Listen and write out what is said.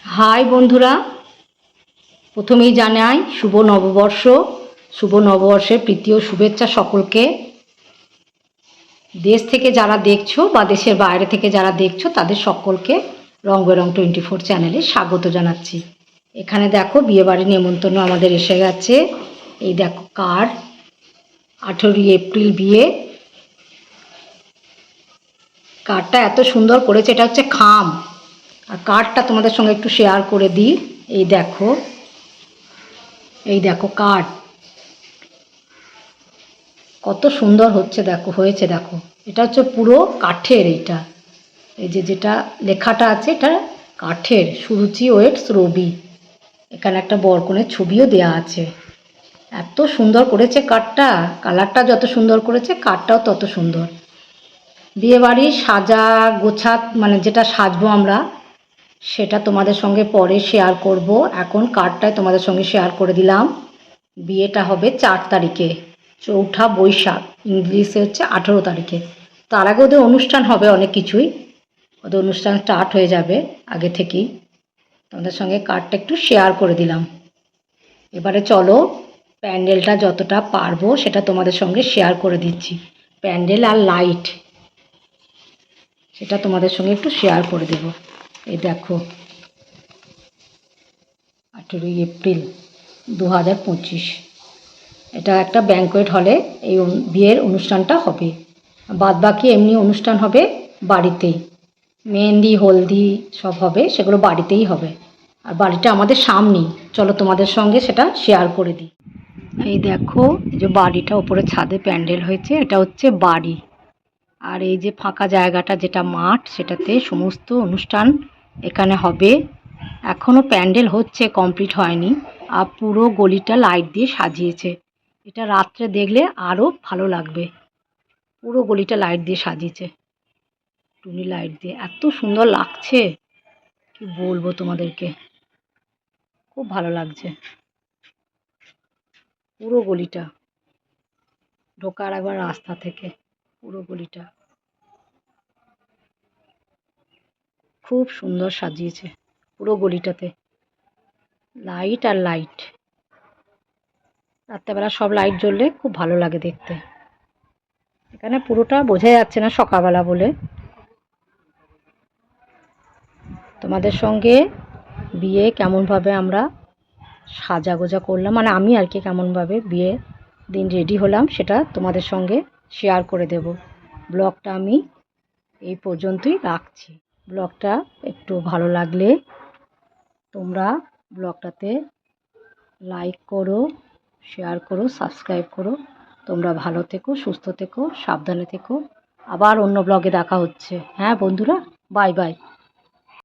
High বন্ধুরা, প্রথমেই জানাই শুভ নববর্ষ। শুভ নববর্ষের প্রীতি ও শুভেচ্ছা সকলকে। দেশ থেকে যারা দেখছো বা দেশের বাইরে থেকে যারা দেখছো তাদের সকলকে রং বেরং 24 চ্যানেলে স্বাগত জানাচ্ছি। এখানে দেখো বিয়েবাড়ির নেমন্তন্ন আমাদের এসে গেছে। এই দেখো কার্ড, 18 এপ্রিল বিয়ে। কার্ডটা এত সুন্দর করেছে, এটা হচ্ছে খাম। আর কার্ডটা তোমাদের সঙ্গে একটু শেয়ার করে দিই। এই দেখো, এই দেখো কার্ড কত সুন্দর হয়েছে দেখো। এটা হচ্ছে পুরো কাঠের। এইটা এই যেটা লেখাটা আছে এটা কাঠের। সুরুচি ওয়েটস রবি। এখানে একটা বরকনের ছবিও দেয়া আছে। এত সুন্দর করেছে কার্ডটা। কালারটা যত সুন্দর করেছে কার্ডটাও তত সুন্দর। বিয়েবাড়ি সাজা গোছা মানে যেটা সাজবো আমরা সেটা তোমাদের সঙ্গে পরে শেয়ার করব। এখন কার্ডটাই তোমাদের সঙ্গে শেয়ার করে দিলাম। বিয়েটা হবে 4 তারিখে, 4 বৈশাখ, ইংলিশে হচ্ছে 18 তারিখে। তার আগে ওদের অনুষ্ঠান হবে অনেক কিছুই। ওদের অনুষ্ঠান স্টার্ট হয়ে যাবে আগে থেকেই। তোমাদের সঙ্গে কার্ডটা একটু শেয়ার করে দিলাম। এবারে চলো প্যান্ডেলটা যতটা পারবো সেটা তোমাদের সঙ্গে শেয়ার করে দিচ্ছি। প্যান্ডেল আর লাইট সেটা তোমাদের সঙ্গে একটু শেয়ার করে দেব। এই দেখো 18 এপ্রিল 2025। এটা একটা ব্যাঙ্কোয়েট হলে এই বিয়ের অনুষ্ঠানটা হবে। বাদবাকি এমনি অনুষ্ঠান হবে বাড়িতেই। মেহেন্দি হলদি সব হবে, সেগুলো বাড়িতেই হবে। আর বাড়িটা আমাদের সামনেই। চলো তোমাদের সঙ্গে সেটা শেয়ার করে দিই। এই দেখো, এই যে বাড়িটা ওপরে ছাদে প্যান্ডেল হয়েছে, এটা হচ্ছে বাড়ি। আর এই যে ফাঁকা জায়গাটা যেটা মাঠ, সেটাতে সমস্ত অনুষ্ঠান এখানে হবে। এখনও প্যান্ডেল হচ্ছে, কমপ্লিট হয়নি। আর পুরো গলিটা লাইট দিয়ে সাজিয়েছে। এটা রাত্রে দেখলে আরও ভালো লাগবে। পুরো গলিটা লাইট দিয়ে সাজিয়েছে, টুনি লাইট দিয়ে। এত সুন্দর লাগছে কি বলবো তোমাদেরকে, খুব ভালো লাগছে। পুরো গলিটা ঢোকার একবার রাস্তা থেকে পুরো গলিটা খুব সুন্দর সাজিয়েছে। পুরো গলিটাতে লাইট আর লাইট। রাত্রেবেলা সব লাইট জ্বললে খুব ভালো লাগে দেখতে। এখানে পুরোটা বোঝা যাচ্ছে না সকালবেলা বলে। তোমাদের সঙ্গে বিয়ে কেমনভাবে আমরা সাজাগোজা করলাম, মানে আমি আর কি কেমনভাবে বিয়ে দিন রেডি হলাম সেটা তোমাদের সঙ্গে শেয়ার করে দেব। ব্লগটা আমি এই পর্যন্তই রাখছি। ব্লগটা একটু ভালো লাগলে তোমরা ব্লগটাতে লাইক করো, শেয়ার করো, সাবস্ক্রাইব করো। তোমরা ভালো থেকো, সুস্থ থেকো, সাবধানে থেকো। আবার অন্য ব্লগে দেখা হচ্ছে। হ্যাঁ বন্ধুরা, বাই বাই।